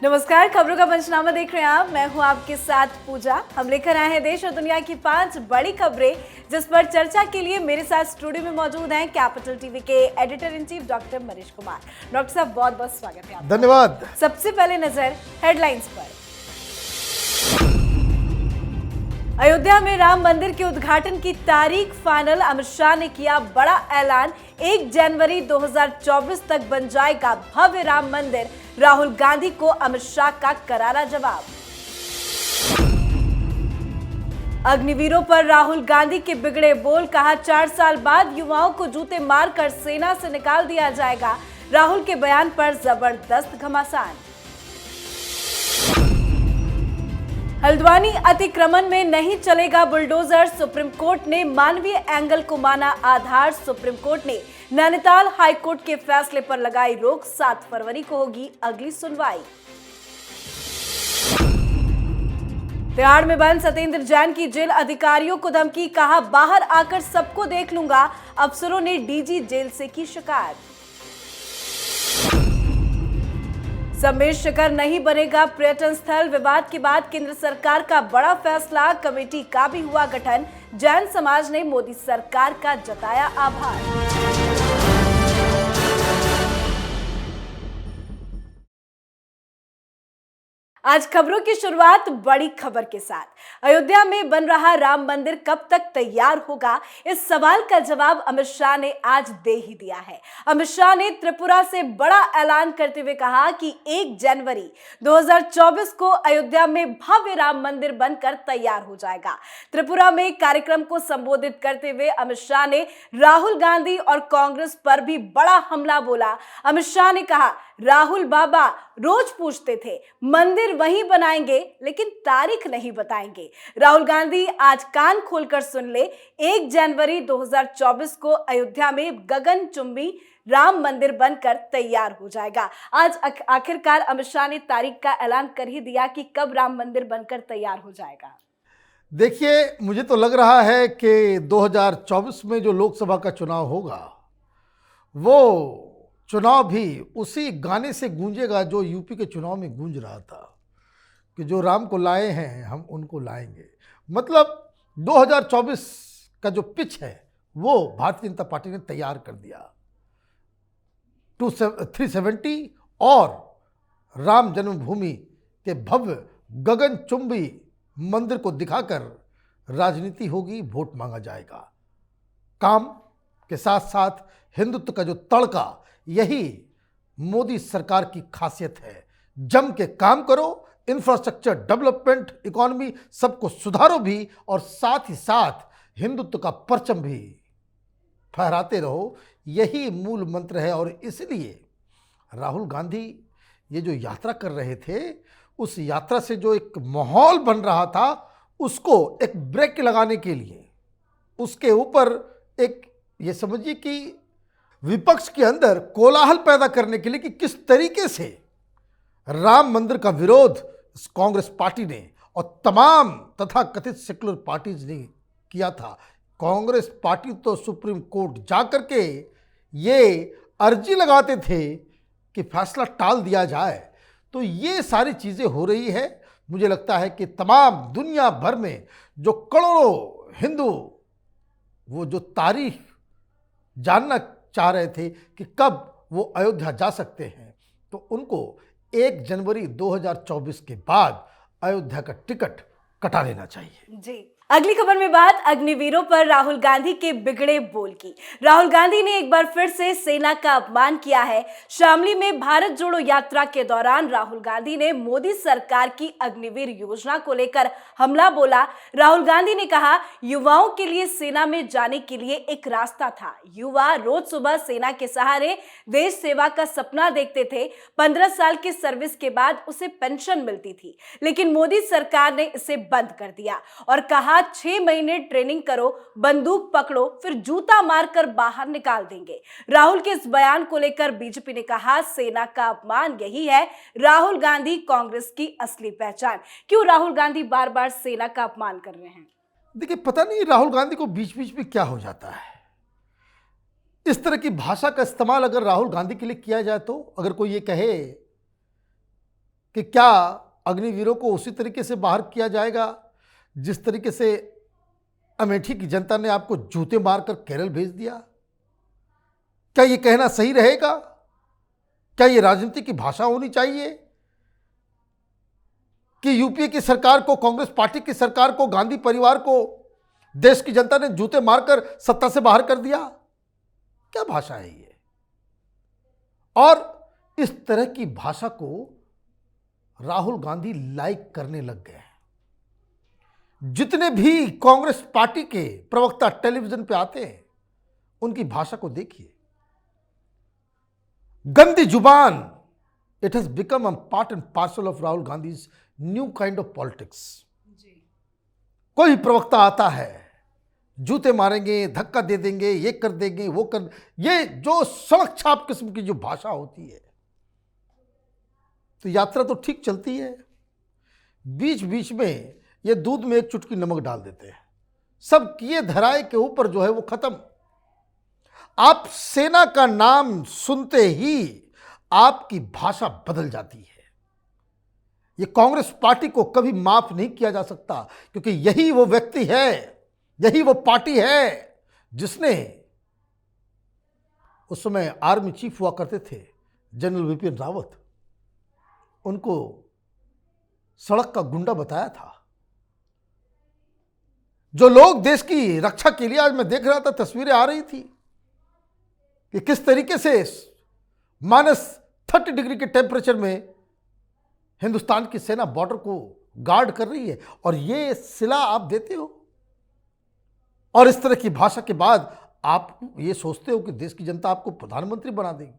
नमस्कार, खबरों का पंचनामा देख रहे हैं आप। मैं हूं आपके साथ पूजा। हम लेकर आए हैं देश और दुनिया की 5 बड़ी खबरें जिस पर चर्चा के लिए मेरे साथ स्टूडियो में मौजूद हैं कैपिटल टीवी के editor in chief doctor Manish Kumar. Doctor साहब, बहुत बहुत स्वागत है आपका। धन्यवाद। सबसे पहले नजर हेडलाइंस पर। अयोध्या में राम मंदिर के उद्घाटन की तारीख फाइनल। अमित शाह ने किया बड़ा ऐलान, 1 जनवरी 2024 तक बन जाएगा भव्य राम मंदिर। राहुल गांधी को अमित शाह का करारा जवाब। अग्निवीरों पर राहुल गांधी के बिगड़े बोल, कहा 4 साल बाद युवाओं को जूते मारकर सेना से निकाल दिया जाएगा। राहुल के बयान पर जबरदस्त घमासान। हल्द्वानी अतिक्रमण में नहीं चलेगा बुलडोजर, सुप्रीम कोर्ट ने मानवीय एंगल को माना आधार। सुप्रीम कोर्ट ने नैनीताल हाईकोर्ट के फैसले पर लगाई रोक। 7 फरवरी को होगी अगली सुनवाई। तिहाड़ में बंद सत्येंद्र जैन की जेल अधिकारियों को धमकी, कहा बाहर आकर सबको देख लूंगा। अफसरों ने डीजी जेल से की शिकायत। समेर शिखर नहीं बनेगा पर्यटन स्थल, विवाद के बाद केंद्र सरकार का बड़ा फैसला। कमेटी का भी हुआ गठन। जैन समाज ने मोदी सरकार का जताया आभार। आज खबरों की शुरुआत बड़ी खबर के साथ। अयोध्या में बन रहा राम मंदिर कब तक तैयार होगा, इस सवाल का जवाब अमित शाह ने आज दे ही दिया है। अमित शाह ने त्रिपुरा से बड़ा ऐलान करते हुए कहा कि 1 जनवरी 2024 को अयोध्या में भव्य राम मंदिर बनकर तैयार हो जाएगा। त्रिपुरा में कार्यक्रम को संबोधित करते हुए अमित शाह ने राहुल गांधी और कांग्रेस पर भी बड़ा हमला बोला। अमित शाह ने कहा, राहुल बाबा रोज पूछते थे मंदिर वहीं बनाएंगे लेकिन तारीख नहीं बताएंगे। राहुल गांधी आज कान खोलकर सुन ले, 1 जनवरी 2024 को अयोध्या में गगनचुंबी राम मंदिर बनकर तैयार हो जाएगा। आज आखिरकार अमित शाह ने तारीख का ऐलान कर ही दिया कि कब राम मंदिर बनकर तैयार हो जाएगा। देखिए, मुझे तो लग रहा है कि 2024 में जो लोकसभा का चुनाव होगा वो चुनाव भी उसी गाने से गूंजेगा जो यूपी के चुनाव में गूंज रहा था कि जो राम को लाए हैं हम उनको लाएंगे। मतलब 2024 का जो पिच है वो भारतीय जनता पार्टी ने तैयार कर दिया। 370 और राम जन्मभूमि के भव्य गगनचुंबी मंदिर को दिखाकर राजनीति होगी, वोट मांगा जाएगा। काम के साथ साथ हिंदुत्व का जो तड़का, यही मोदी सरकार की खासियत है। जम के काम करो, इंफ्रास्ट्रक्चर डेवलपमेंट, इकोनॉमी सबको सुधारो भी और साथ ही साथ हिंदुत्व का परचम भी फहराते रहो। यही मूल मंत्र है और इसलिए राहुल गांधी ये जो यात्रा कर रहे थे, उस यात्रा से जो एक माहौल बन रहा था उसको एक ब्रेक लगाने के लिए, उसके ऊपर एक ये समझिए कि विपक्ष के अंदर कोलाहल पैदा करने के लिए कि किस तरीके से राम मंदिर का विरोध कांग्रेस पार्टी ने और तमाम तथा कथित सेकुलर पार्टीज ने किया था। कांग्रेस पार्टी तो सुप्रीम कोर्ट जाकर के ये अर्जी लगाते थे कि फैसला टाल दिया जाए। तो ये सारी चीज़ें हो रही है। मुझे लगता है कि तमाम दुनिया भर में जो करोड़ों हिंदू वो जो तारीख जानना चाह रहे थे कि कब वो अयोध्या जा सकते हैं, तो उनको 1 जनवरी 2024 के बाद अयोध्या का टिकट कटा लेना चाहिए। जी, अगली खबर में बात अग्निवीरों पर राहुल गांधी के बिगड़े बोल की। राहुल गांधी ने एक बार फिर से सेना का अपमान किया है। शामली में भारत जोड़ो यात्रा के दौरान राहुल गांधी ने मोदी सरकार की अग्निवीर योजना को लेकर हमला बोला। राहुल गांधी ने कहा, युवाओं के लिए सेना में जाने के लिए एक रास्ता था। युवा रोज सुबह सेना के सहारे देश सेवा का सपना देखते थे। 15 साल की सर्विस के बाद उसे पेंशन मिलती थी, लेकिन मोदी सरकार ने इसे बंद कर दिया और कहा 6 महीने ट्रेनिंग करो, बंदूक पकड़ो, फिर जूता मारकर बाहर निकाल देंगे। राहुल के इस बयान को लेकर बीजेपी ने कहा, सेना का अपमान यही है राहुल गांधी कांग्रेस की असली पहचान। क्यों राहुल गांधी बार बार सेना का अपमान कर रहे हैं? देखिए, पता नहीं राहुल गांधी को बीच बीच में क्या हो जाता है। इस तरह की भाषा का इस्तेमाल अगर राहुल गांधी के लिए किया जाए तो, अगर कोई ये कहे कि क्या अग्निवीरों को उसी तरीके से बाहर किया जाएगा जिस तरीके से अमेठी की जनता ने आपको जूते मारकर केरल भेज दिया? क्या ये कहना सही रहेगा? क्या ये राजनीति की भाषा होनी चाहिए कि यूपीए की सरकार को, कांग्रेस पार्टी की सरकार को, गांधी परिवार को देश की जनता ने जूते मारकर सत्ता से बाहर कर दिया? क्या भाषा है ये? और इस तरह की भाषा को राहुल गांधी लाइक करने लग गए हैं। जितने भी कांग्रेस पार्टी के प्रवक्ता टेलीविजन पे आते हैं, उनकी भाषा को देखिए। गंदी जुबान, it has become a part and parcel of Rahul Gandhi's new kind of politics. कोई प्रवक्ता आता है, जूते मारेंगे, धक्का दे देंगे, ये कर देंगे, वो कर, ये जो सड़क छाप किस्म की जो भाषा होती है, तो यात्रा तो ठीक चलती है, बीच बीच में ये दूध में एक चुटकी नमक डाल देते हैं। सब किए धराए के ऊपर जो है वो खत्म। आप सेना का नाम सुनते ही आपकी भाषा बदल जाती है। ये कांग्रेस पार्टी को कभी माफ नहीं किया जा सकता, क्योंकि यही वो व्यक्ति है, यही वो पार्टी है जिसने उस समय आर्मी चीफ हुआ करते थे जनरल विपिन रावत, उनको सड़क का गुंडा बताया था। जो लोग देश की रक्षा के लिए, आज मैं देख रहा था, तस्वीरें आ रही थी कि किस तरीके से -30 डिग्री के टेम्परेचर में हिंदुस्तान की सेना बॉर्डर को गार्ड कर रही है, और ये सिला आप देते हो, और इस तरह की भाषा के बाद आप ये सोचते हो कि देश की जनता आपको प्रधानमंत्री बना देगी।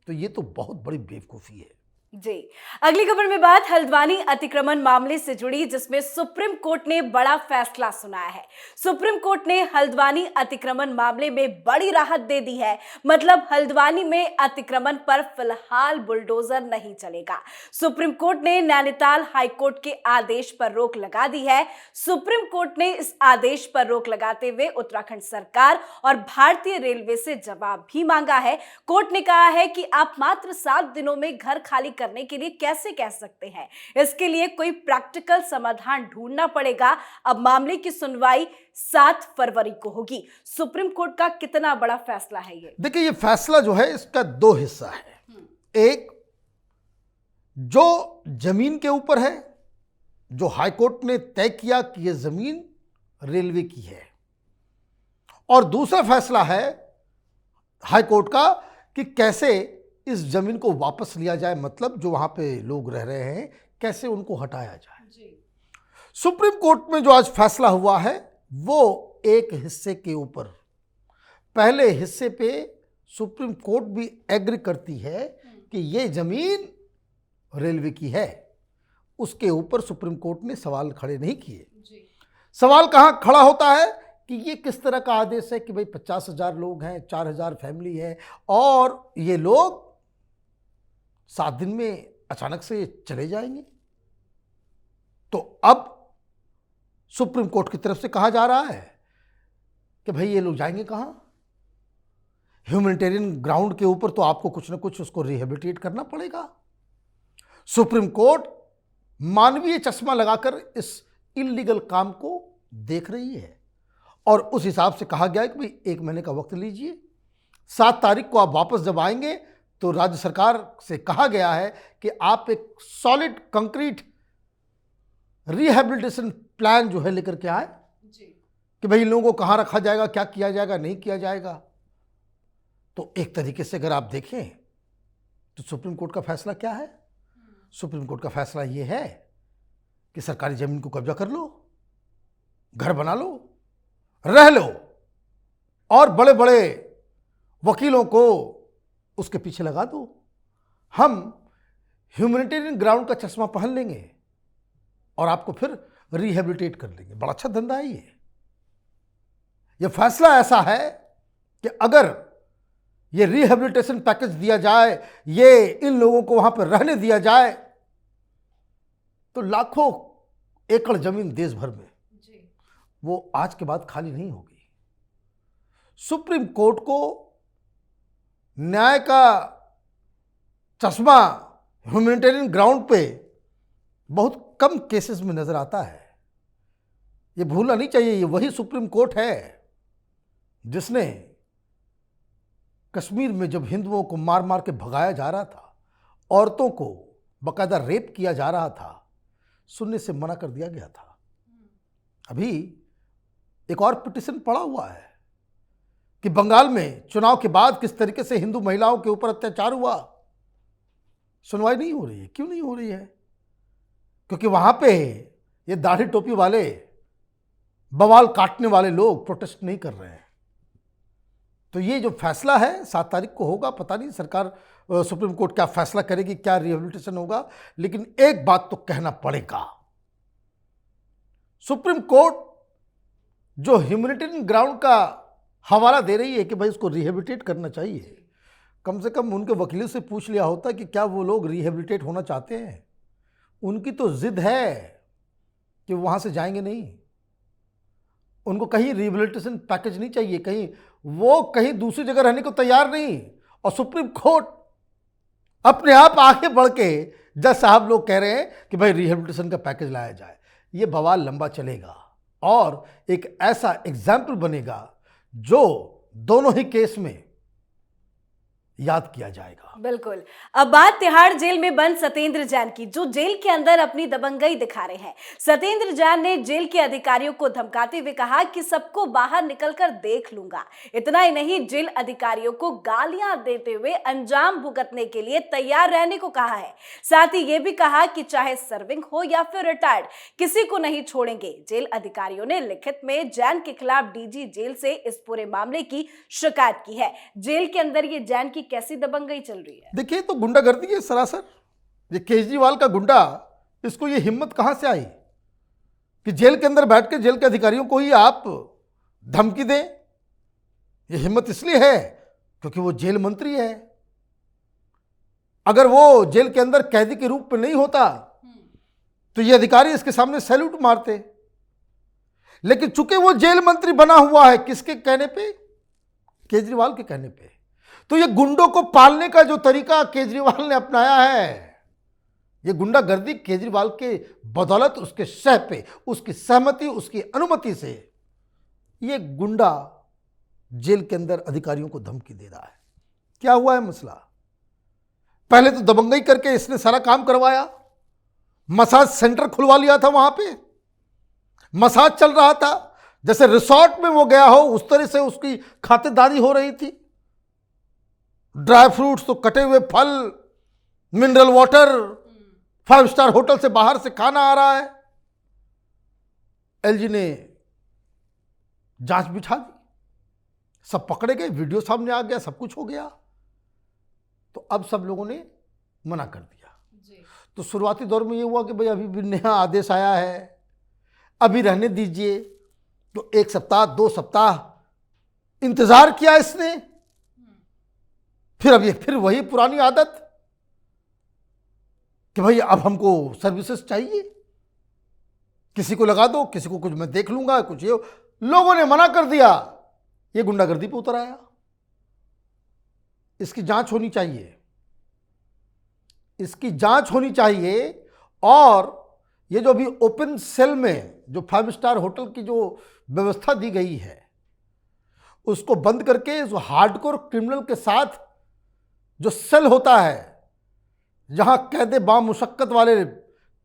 तो ये तो बहुत बड़ी बेवकूफ़ी है। जी, अगली खबर में बात हल्द्वानी अतिक्रमण मामले से जुड़ी, जिसमें सुप्रीम कोर्ट ने बड़ा फैसला सुनाया है। सुप्रीम कोर्ट ने हल्द्वानी अतिक्रमण मामले में बड़ी राहत दे दी है। मतलब हल्द्वानी में अतिक्रमण पर फिलहाल बुलडोजर नहीं चलेगा। सुप्रीम कोर्ट ने नैनीताल हाईकोर्ट के आदेश पर रोक लगा दी है। सुप्रीम कोर्ट ने इस आदेश पर रोक लगाते हुए उत्तराखंड सरकार और भारतीय रेलवे से जवाब भी मांगा है। कोर्ट ने कहा है कि आप मात्र 7 दिनों में घर खाली करने के लिए कैसे कह सकते हैं? इसके लिए कोई प्रैक्टिकल समाधान ढूंढना पड़ेगा। अब मामले की सुनवाई 7 फरवरी को होगी। सुप्रीम कोर्ट का कितना बड़ा फैसला है ये? देखिए, ये फैसला जो है इसका 2 हिस्सा है। एक जो जमीन के ऊपर है, जो हाईकोर्ट ने तय किया कि यह जमीन रेलवे की है, और दूसरा फैसला है हाईकोर्ट का कि कैसे इस जमीन को वापस लिया जाए, मतलब जो वहां पे लोग रह रहे हैं कैसे उनको हटाया जाए। सुप्रीम कोर्ट में जो आज फैसला हुआ है वो एक हिस्से के ऊपर, पहले हिस्से पे सुप्रीम कोर्ट भी एग्री करती है कि ये जमीन रेलवे की है, उसके ऊपर सुप्रीम कोर्ट ने सवाल खड़े नहीं किए। सवाल कहां खड़ा होता है कि ये किस तरह का आदेश है कि भाई 50,000 लोग हैं, 4,000 फैमिली है, और ये लोग 7 दिन में अचानक से चले जाएंगे। तो अब सुप्रीम कोर्ट की तरफ से कहा जा रहा है कि भाई ये लोग जाएंगे कहां? ह्यूमैनिटेरियन ग्राउंड के ऊपर तो आपको कुछ ना कुछ उसको रिहेबिलिटेट करना पड़ेगा। सुप्रीम कोर्ट मानवीय चश्मा लगाकर इस इल्लीगल काम को देख रही है, और उस हिसाब से कहा गया है कि भाई 1 महीने का वक्त लीजिए, 7 तारीख को आप वापस जब आएंगे तो राज्य सरकार से कहा गया है कि आप एक सॉलिड कंक्रीट रिहेबिलिटेशन प्लान जो है लेकर के आए कि भाई इन लोगों को कहाँ रखा जाएगा, क्या किया जाएगा, नहीं किया जाएगा। तो एक तरीके से अगर आप देखें तो सुप्रीम कोर्ट का फैसला क्या है? सुप्रीम कोर्ट का फैसला ये है कि सरकारी जमीन को कब्जा कर लो, घर बना लो, रह लो, और बड़े बड़े वकीलों को उसके पीछे लगा दो। हम ह्यूमैनिटेरियन ग्राउंड का चश्मा पहन लेंगे और आपको फिर रिहेबिलिटेट कर लेंगे। बड़ा अच्छा धंधा है ये। यह फैसला ऐसा है कि अगर ये रिहेबिलिटेशन पैकेज दिया जाए, ये इन लोगों को वहां पर रहने दिया जाए, तो लाखों एकड़ जमीन देश भर में वो आज के बाद खाली नहीं होगी। सुप्रीम कोर्ट को न्याय का चश्मा ह्यूमैनिटेरियन ग्राउंड पे बहुत कम केसेस में नजर आता है। ये भूलना नहीं चाहिए, ये वही सुप्रीम कोर्ट है जिसने कश्मीर में जब हिंदुओं को मार मार के भगाया जा रहा था, औरतों को बकायदा रेप किया जा रहा था, सुनने से मना कर दिया गया था। अभी एक और पिटीशन पड़ा हुआ है कि बंगाल में चुनाव के बाद किस तरीके से हिंदू महिलाओं के ऊपर अत्याचार हुआ, सुनवाई नहीं हो रही है। क्यों नहीं हो रही है? क्योंकि वहां पे ये दाढ़ी टोपी वाले, बवाल काटने वाले लोग प्रोटेस्ट नहीं कर रहे हैं। तो ये जो फैसला है 7 तारीख को होगा, पता नहीं सरकार सुप्रीम कोर्ट क्या फैसला करेगी, क्या रिहेबिलिटेशन होगा। लेकिन एक बात तो कहना पड़ेगा, सुप्रीम कोर्ट जो ह्यूमैनिटेरियन ग्राउंड का हवाला दे रही है कि भाई उसको रिहेबिलिटेट करना चाहिए, कम से कम उनके वकीलों से पूछ लिया होता कि क्या वो लोग रिहेबिलिटेट होना चाहते हैं। उनकी तो जिद है कि वहां से जाएंगे नहीं, उनको कहीं रिहेबिलिटेशन पैकेज नहीं चाहिए, कहीं वो कहीं दूसरी जगह रहने को तैयार नहीं। और सुप्रीम कोर्ट अपने आप आगे बढ़ के जज साहब लोग कह रहे हैं कि भाई रिहेबिलिटेशन का पैकेज लाया जाए। ये बवाल लंबा चलेगा और एक ऐसा एग्जाम्पल बनेगा जो दोनों ही केस में याद किया जाएगा। बिल्कुल। अब बात तिहाड़ जेल में बंद सत्येंद्र जैन की, जो जेल के अंदर अपनी दबंगई दिखा रहे हैं। सत्येंद्र जैन ने जेल के अधिकारियों को धमकाते हुए कहा कि सबको बाहर निकलकर देख लूंगा। इतना ही नहीं, जेल अधिकारियों को गालियां देते हुए अंजाम भुगतने के लिए तैयार रहने को कहा है। साथ ही यह भी कहा कि चाहे सर्विंग हो या फिर रिटायर्ड, किसी को नहीं छोड़ेंगे। जेल अधिकारियों ने लिखित में जैन के खिलाफ डीजी जेल से इस पूरे मामले की शिकायत की है। जेल के अंदर ये जैन की कैसी दबंगई चल रही है? देखिए, तो गुंडागर्दी है सरासर। ये केजरीवाल का गुंडा, इसको ये हिम्मत कहां से आई कि जेल के अंदर बैठ के जेल के अधिकारियों को ही आप धमकी दें? ये हिम्मत इसलिए है क्योंकि वो जेल मंत्री है। अगर वो जेल के अंदर कैदी के रूप में नहीं होता तो ये अधिकारी इसके सामने सैल्यूट मारते। लेकिन चूंकि वो जेल मंत्री बना हुआ है, किसके कहने पे? केजरीवाल के कहने पे। तो ये गुंडों को पालने का जो तरीका केजरीवाल ने अपनाया है, ये गुंडागर्दी केजरीवाल के बदौलत, उसके शह पे, उसकी सहमति, उसकी अनुमति से ये गुंडा जेल के अंदर अधिकारियों को धमकी दे रहा है। क्या हुआ है मसला? पहले तो दबंगई करके इसने सारा काम करवाया, मसाज सेंटर खुलवा लिया था, वहां पे मसाज चल रहा था, जैसे रिसोर्ट में वो गया हो उस तरह से उसकी खातिरदारी हो रही थी। ड्राई फ्रूट्स तो कटे हुए फल, मिनरल वाटर, 5 स्टार होटल से बाहर से खाना आ रहा है। एलजी ने जांच बिठा दी, सब पकड़े गए, वीडियो सामने आ गया, सब कुछ हो गया। तो अब सब लोगों ने मना कर दिया जी। तो शुरुआती दौर में ये हुआ कि भाई अभी भी नया आदेश आया है, अभी रहने दीजिए। तो 1 सप्ताह 2 सप्ताह इंतजार किया इसने, फिर वही पुरानी आदत कि भाई अब हमको सर्विसेज चाहिए, किसी को लगा दो, किसी को कुछ मैं देख लूंगा, कुछ ये। लोगों ने मना कर दिया, ये गुंडागर्दी पे उतर आया। इसकी जांच होनी चाहिए, इसकी जांच होनी चाहिए। और ये जो अभी ओपन सेल में जो 5 स्टार होटल की जो व्यवस्था दी गई है, उसको बंद करके जो हार्डकोर क्रिमिनल के साथ जो सेल होता है, जहां कैदे बामुशक्कत वाले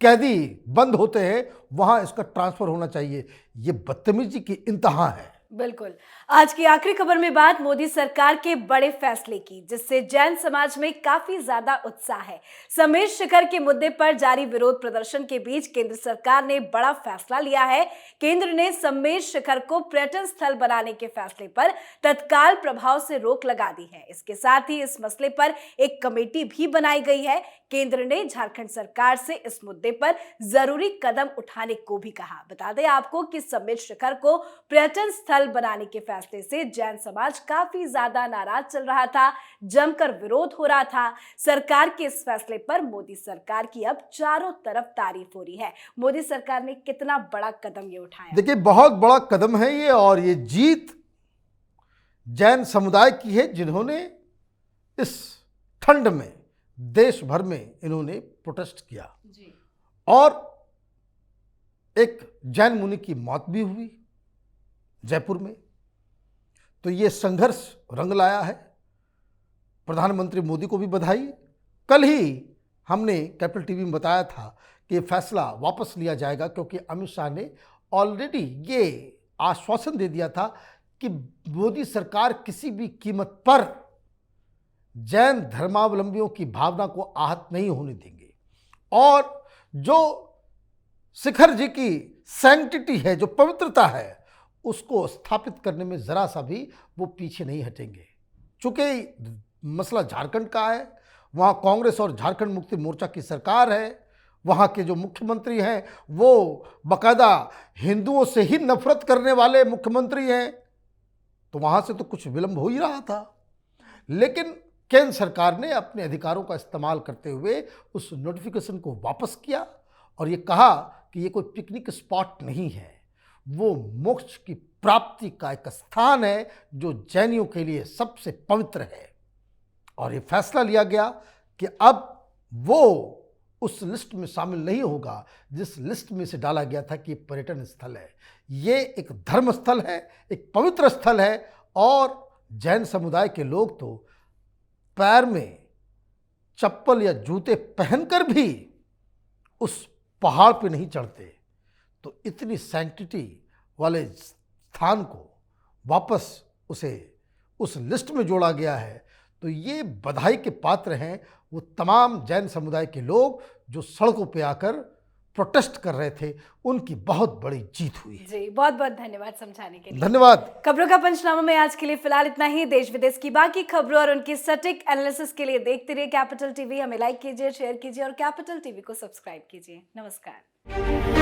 कैदी बंद होते हैं, वहां इसका ट्रांसफर होना चाहिए। ये बदतमीजी की इंतहा है। बिल्कुल। आज की आखिरी खबर में बात मोदी सरकार के बड़े फैसले की, जिससे जैन समाज में काफी ज्यादा उत्साह है। समेत शिखर के मुद्दे पर जारी विरोध प्रदर्शन के बीच केंद्र सरकार ने बड़ा फैसला लिया है। केंद्र ने समेत शिखर को पर्यटन स्थल बनाने के फैसले पर तत्काल प्रभाव से रोक लगा दी है। इसके साथ ही इस मसले पर एक कमेटी भी बनाई गई है। केंद्र ने झारखंड सरकार से इस मुद्दे पर जरूरी कदम उठाने को भी कहा। बता दें आपको कि समेत शिखर को पर्यटन स्थल बनाने के फैसले से जैन समाज काफी ज्यादा नाराज चल रहा था, जमकर विरोध हो रहा था। सरकार के इस फैसले पर मोदी सरकार की अब चारों तरफ तारीफ हो रही है। मोदी सरकार ने कितना बड़ा कदम ये उठाया। देखिए, बहुत बड़ा कदम है ये, और ये जीत जैन समुदाय की है, जिन्होंने इस ठंड में देश भर में इन्होंने प्रोटेस्ट किया जी। और एक जैन मुनि की मौत भी हुई जयपुर में। तो ये संघर्ष रंग लाया है। प्रधानमंत्री मोदी को भी बधाई। कल ही हमने कैपिटल टीवी में बताया था कि फैसला वापस लिया जाएगा, क्योंकि अमित शाह ने ऑलरेडी ये आश्वासन दे दिया था कि मोदी सरकार किसी भी कीमत पर जैन धर्मावलंबियों की भावना को आहत नहीं होने देंगे और जो शिखर जी की सैंक्टिटी है, जो पवित्रता है, उसको स्थापित करने में जरा सा भी वो पीछे नहीं हटेंगे। चूंकि मसला झारखंड का है, वहाँ कांग्रेस और झारखंड मुक्ति मोर्चा की सरकार है, वहाँ के जो मुख्यमंत्री हैं वो बाकायदा हिंदुओं से ही नफरत करने वाले मुख्यमंत्री हैं, तो वहाँ से तो कुछ विलंब हो ही रहा था। लेकिन केंद्र सरकार ने अपने अधिकारों का इस्तेमाल करते हुए उस नोटिफिकेशन को वापस किया और ये कहा कि ये कोई पिकनिक स्पॉट नहीं है, वो मोक्ष की प्राप्ति का एक स्थान है जो जैनियों के लिए सबसे पवित्र है। और ये फैसला लिया गया कि अब वो उस लिस्ट में शामिल नहीं होगा जिस लिस्ट में से डाला गया था कि ये पर्यटन स्थल है। ये एक धर्म स्थल है, एक पवित्र स्थल है और जैन समुदाय के लोग तो पैर में चप्पल या जूते पहनकर भी उस पहाड़ पे नहीं चढ़ते। तो इतनी सैंक्टिटी वाले स्थान को वापस उसे उस लिस्ट में जोड़ा गया है। तो ये बधाई के पात्र हैं वो तमाम जैन समुदाय के लोग जो सड़कों पे आकर प्रोटेस्ट कर रहे थे, उनकी बहुत बड़ी जीत हुई है। जी, बहुत बहुत धन्यवाद समझाने के लिए। धन्यवाद। खबरों का पंचनामा में आज के लिए फिलहाल इतना ही। देश विदेश की बाकी खबरों और उनकी सटीक एनालिसिस के लिए देखते रहिए कैपिटल टीवी। हमें लाइक कीजिए, शेयर कीजिए और कैपिटल टीवी को सब्सक्राइब कीजिए। नमस्कार।